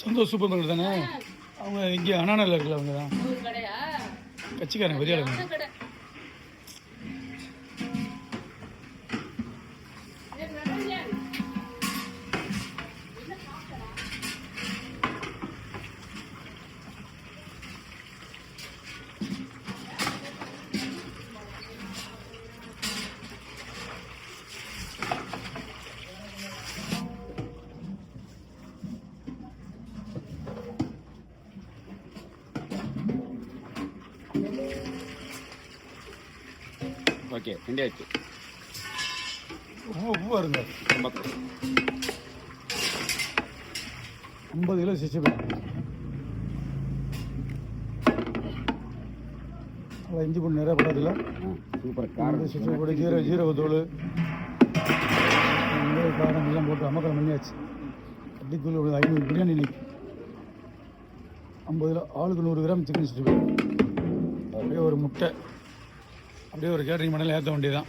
Santhosh super market தானே அவங்க இங்கே அண்ணாநகரில் இருக்குல்ல அவங்க தான் கட்சிக்காரங்க பெரிய ஆளுங்க. ஓகே ரெண்டாச்சு ரொம்ப உப்புவாக இருங்க. 50 கிலோ சிச்சு நல்லா இஞ்சி பூண்டு நிறையா போடாதுல்ல. சூப்பர் காரம் சிச்சு போட்டு ஜீரகத்தூள் காரம் எல்லாம் போட்டு அம்மக்காரம் பண்ணியாச்சு. அடித்தூள் 500 பிரியாணி இன்னைக்கு 50 கிலோ ஆளுக்கு 100 கிராம் சிக்கன் சிச்சு அப்படியே ஒரு முட்டை அப்படியே ஒரு கேட்டரிங் பண்ணல ஏற்ற வேண்டியதான்.